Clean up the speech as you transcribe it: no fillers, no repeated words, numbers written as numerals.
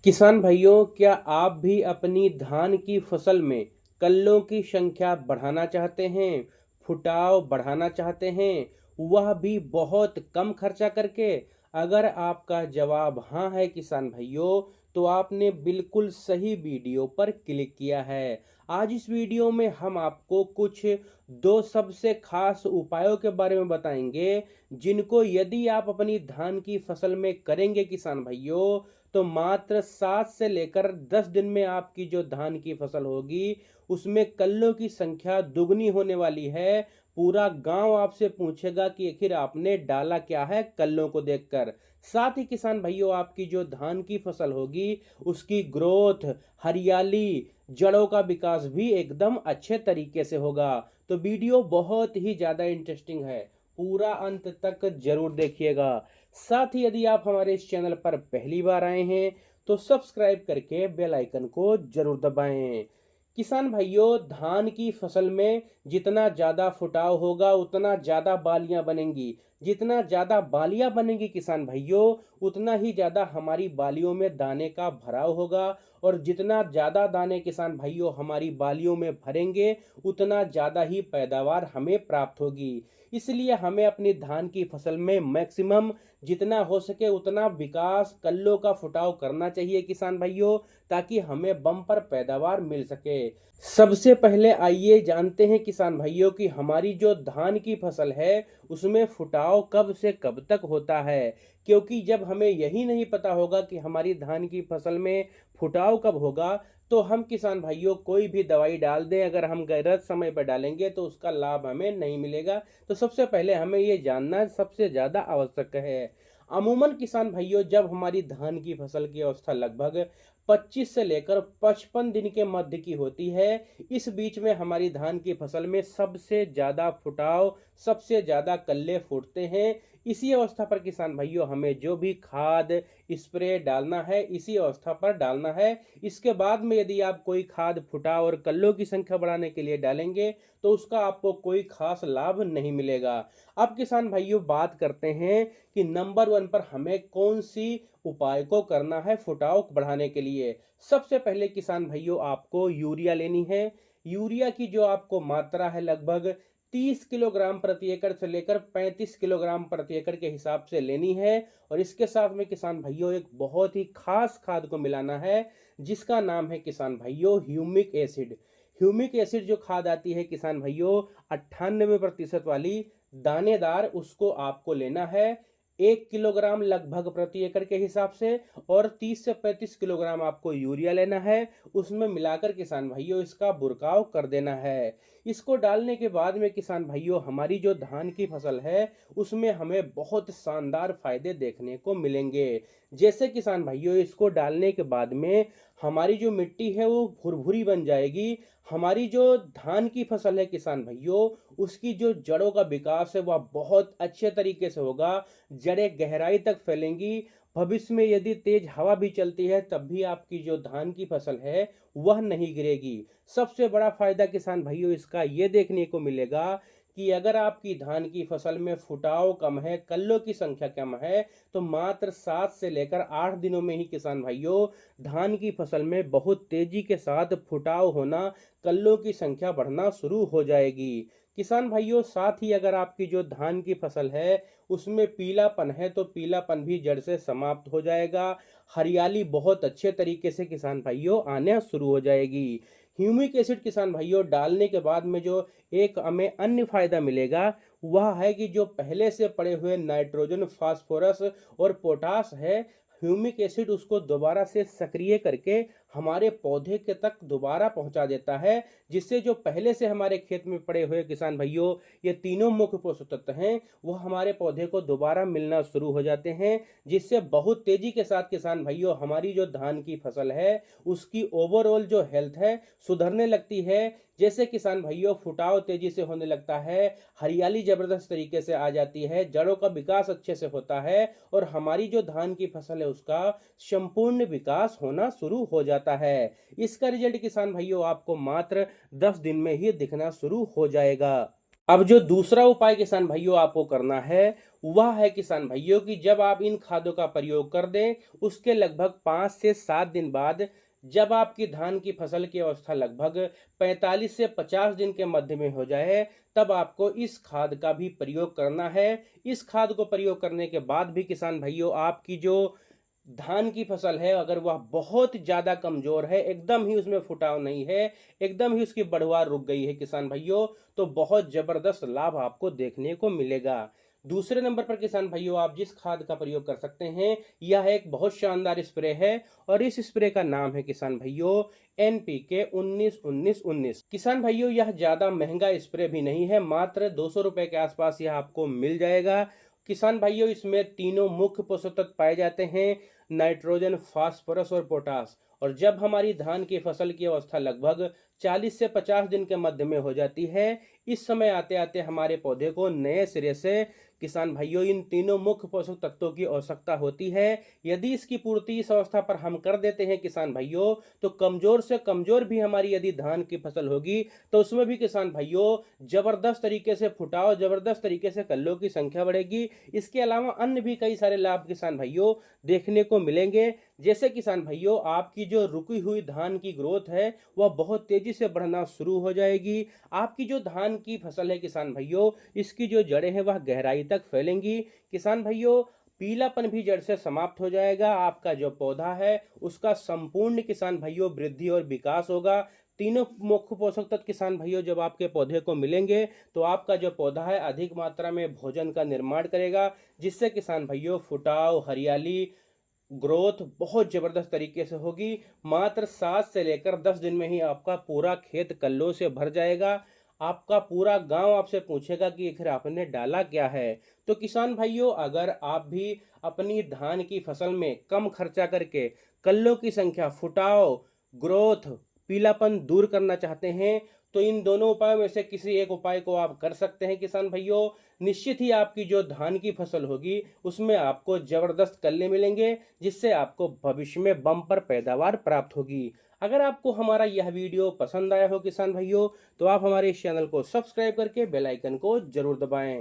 किसान भाइयों, क्या आप भी अपनी धान की फसल में कल्लों की संख्या बढ़ाना चाहते हैं, फुटाव बढ़ाना चाहते हैं, वह भी बहुत कम खर्चा करके? अगर आपका जवाब हाँ है किसान भाइयों, तो आपने बिल्कुल सही वीडियो पर क्लिक किया है। आज इस वीडियो में हम आपको कुछ दो सबसे खास उपायों के बारे में बताएंगे, जिनको यदि आप अपनी धान की फसल में करेंगे किसान भाइयों, तो मात्र 7 से लेकर 10 दिन में आपकी जो धान की फसल होगी, उसमें कल्लों की संख्या दुगनी होने वाली है। पूरा गांव आपसे पूछेगा कि आखिर आपने डाला क्या है कल्लों को देखकर। साथ ही किसान भाइयों, आपकी जो धान की फसल होगी, उसकी ग्रोथ, हरियाली, जड़ों का विकास भी एकदम अच्छे तरीके से होगा। तो वीडियो बहुत ही ज़्यादा इंटरेस्टिंग है, पूरा अंत तक जरूर देखिएगा। साथ ही यदि आप हमारे इस चैनल पर पहली बार आए हैं, तो सब्सक्राइब करके बेल आइकन को जरूर दबाएं। किसान भाइयों, धान की फसल में जितना ज़्यादा फुटाव होगा, उतना ज़्यादा बालियां बनेंगी। जितना ज़्यादा बालियां बनेंगी किसान भाइयों, उतना ही ज़्यादा हमारी बालियों में दाने का भराव होगा। और जितना ज़्यादा दाने किसान भाइयों हमारी बालियों में भरेंगे, उतना ज़्यादा ही पैदावार हमें प्राप्त होगी। इसलिए हमें अपनी धान की फसल में मैक्सिमम जितना हो सके उतना विकास, कल्लों का फुटाव करना चाहिए किसान भाइयों, ताकि हमें बम्पर पैदावार मिल सके। सबसे पहले आइए जानते हैं किसान भाइयों कि हमारी जो धान की फसल है, उसमें फुटाव कब से कब तक होता है। क्योंकि जब हमें यही नहीं पता होगा कि हमारी धान की फसल में फुटाव कब होगा, तो हम किसान भाइयों कोई भी दवाई डाल दें, अगर हम गलत समय पर डालेंगे तो उसका लाभ हमें नहीं मिलेगा। तो सबसे पहले हमें ये जानना सबसे ज़्यादा आवश्यक है। अमूमन किसान भाइयों, जब हमारी धान की फसल की अवस्था लगभग 25 से लेकर 55 दिन के मध्य की होती है, इस बीच में हमारी धान की फसल में सबसे ज़्यादा फुटाव, सबसे ज़्यादा कल्ले फूटते हैं। इसी अवस्था पर किसान भाइयों हमें जो भी खाद स्प्रे डालना है, इसी अवस्था पर डालना है। इसके बाद में यदि आप कोई खाद फुटाव और कल्लों की संख्या बढ़ाने के लिए डालेंगे, तो उसका आपको कोई खास लाभ नहीं मिलेगा। अब किसान भाइयों बात करते हैं कि नंबर 1 पर हमें कौन सी उपाय को करना है फुटाव बढ़ाने के लिए। सबसे पहले किसान भाइयों आपको यूरिया लेनी है। यूरिया की जो आपको मात्रा है, लगभग 30 किलोग्राम प्रति एकड़ से लेकर 35 किलोग्राम प्रति एकड़ के हिसाब से लेनी है। और इसके साथ में किसान भाइयों एक बहुत ही खास खाद को मिलाना है, जिसका नाम है किसान भाइयों ह्यूमिक एसिड। ह्यूमिक एसिड जो खाद आती है किसान भाइयों 98% वाली, दानेदार, उसको आपको लेना है 1 किलोग्राम लगभग प्रति एकड़ के हिसाब से। और 30 से 35 किलोग्राम आपको यूरिया लेना है, उसमें मिलाकर किसान भाइयों इसका बुरकाव कर देना है। इसको डालने के बाद में किसान भाइयों हमारी जो धान की फसल है, उसमें हमें बहुत शानदार फायदे देखने को मिलेंगे। जैसे किसान भाइयों इसको डालने के बाद में हमारी जो मिट्टी है वो भुरभुरी बन जाएगी। हमारी जो धान की फसल है किसान भाइयों, उसकी जो जड़ों का विकास है वह बहुत अच्छे तरीके से होगा। जड़ें गहराई तक फैलेंगी। भविष्य में यदि तेज हवा भी चलती है, तब भी आपकी जो धान की फसल है वह नहीं गिरेगी। सबसे बड़ा फायदा किसान भाइयों इसका ये देखने को मिलेगा कि अगर आपकी धान की फसल में फुटाव कम है, कल्लों की संख्या कम है, तो मात्र 7 से लेकर 8 दिनों में ही किसान भाइयों धान की फसल में बहुत तेजी के साथ फुटाव होना, कल्लों की संख्या बढ़ना शुरू हो जाएगी। किसान भाइयों, साथ ही अगर आपकी जो धान की फसल है उसमें पीलापन है, तो पीलापन भी जड़ से समाप्त हो जाएगा। हरियाली बहुत अच्छे तरीके से किसान भाइयों आने शुरू हो जाएगी। ह्यूमिक एसिड किसान भाइयों डालने के बाद में जो एक हमें अन्य फायदा मिलेगा, वह है कि जो पहले से पड़े हुए नाइट्रोजन, फास्फोरस और पोटास है, ह्यूमिक एसिड उसको दोबारा से सक्रिय करके हमारे पौधे के तक दोबारा पहुंचा देता है। जिससे जो पहले से हमारे खेत में पड़े हुए किसान भाइयों ये तीनों मुख्य पोषक तत्व हैं, वो हमारे पौधे को दोबारा मिलना शुरू हो जाते हैं। जिससे बहुत तेजी के साथ किसान भाइयों हमारी जो धान की फसल है, उसकी ओवरऑल जो हेल्थ है सुधरने लगती है। जैसे किसान भाइयों फुटाव तेजी से होने लगता है, हरियाली जबरदस्त तरीके से आ जाती है, जड़ों का विकास अच्छे से होता है, और हमारी जो धान की फसल है उसका संपूर्ण विकास होना शुरू हो जाता है। इसका रिजल्ट किसान भाइयों आपको मात्र 10 दिन में ही दिखना शुरू हो जाएगा। अब जो दूसरा उपाय किसान भाइयों आपको करना है वह है किसान भाइयों कि जब आप इन खादों का प्रयोग कर दें उसके लगभग 5 से 7 दिन बाद जब आपकी धान की फसल की अवस्था लगभग 45 से 50 दिन के मध्य में हो जाए तब आपको इस खाद का भी प्रयोग करना है। इस खाद को प्रयोग करने के बाद भी किसान भाइयों आपकी जो धान की फसल है अगर वह बहुत ज़्यादा कमज़ोर है, एकदम ही उसमें फुटाव नहीं है, एकदम ही उसकी बढ़वार रुक गई है किसान भाइयों, तो बहुत ज़बरदस्त लाभ आपको देखने को मिलेगा। दूसरे नंबर पर किसान भाइयों आप जिस खाद का प्रयोग कर सकते हैं यह एक बहुत शानदार स्प्रे है और इस स्प्रे का नाम है किसान भाइयों NPK 19-19-19। किसान भाइयों यह ज़्यादा महंगा स्प्रे भी नहीं है, मात्र 200 रुपये के आसपास यह आपको मिल जाएगा। किसान भाइयों इसमें तीनों मुख्य पोषक तत्व पाए जाते हैं, नाइट्रोजन, फास्फोरस और पोटास। और जब हमारी धान की फसल की अवस्था लगभग 40 से 50 दिन के मध्य में हो जाती है, इस समय आते आते हमारे पौधे को नए सिरे से किसान भाइयों इन तीनों मुख्य पोषक तत्वों की आवश्यकता होती है। यदि इसकी पूर्ति इस अवस्था पर हम कर देते हैं किसान भाइयों तो कमजोर से कमजोर भी हमारी यदि धान की फसल होगी तो उसमें भी किसान भाइयों जबरदस्त तरीके से फुटाव, जबरदस्त तरीके से कल्लों की संख्या बढ़ेगी। इसके अलावा अन्य भी कई सारे लाभ किसान भाइयों देखने को मिलेंगे, जैसे किसान भाइयों आपकी जो रुकी हुई धान की ग्रोथ है वह बहुत तेजी से बढ़ना शुरू हो जाएगी। आपकी जो धान की फसल है किसान भाइयों इसकी जो जड़ें हैं वह गहराई तक फैलेंगी। किसान भाइयों पीलापन भी जड़ से समाप्त हो जाएगा। आपका जो पौधा है उसका संपूर्ण किसान भाइयों वृद्धि और विकास होगा। तीनों मुख्य पोषक तत्व किसान भाइयों जब आपके पौधे को मिलेंगे तो आपका जो पौधा है अधिक मात्रा में भोजन का निर्माण करेगा, जिससे किसान भाइयों फुटाव, हरियाली, ग्रोथ बहुत जबरदस्त तरीके से होगी। मात्र 7 से लेकर 10 दिन में ही आपका पूरा खेत कल्लों से भर जाएगा। आपका पूरा गांव आपसे पूछेगा कि आखिर आपने डाला क्या है। तो किसान भाइयों अगर आप भी अपनी धान की फसल में कम खर्चा करके कल्लों की संख्या, फुटाव, ग्रोथ, पीलापन दूर करना चाहते हैं तो इन दोनों उपायों में से किसी एक उपाय को आप कर सकते हैं किसान भाइयों। निश्चित ही आपकी जो धान की फसल होगी उसमें आपको जबरदस्त कल्ले मिलेंगे, जिससे आपको भविष्य में बम्पर पैदावार प्राप्त होगी। अगर आपको हमारा यह वीडियो पसंद आया हो किसान भाइयों तो आप हमारे इस चैनल को सब्सक्राइब करके बेल आइकन को जरूर दबाएं।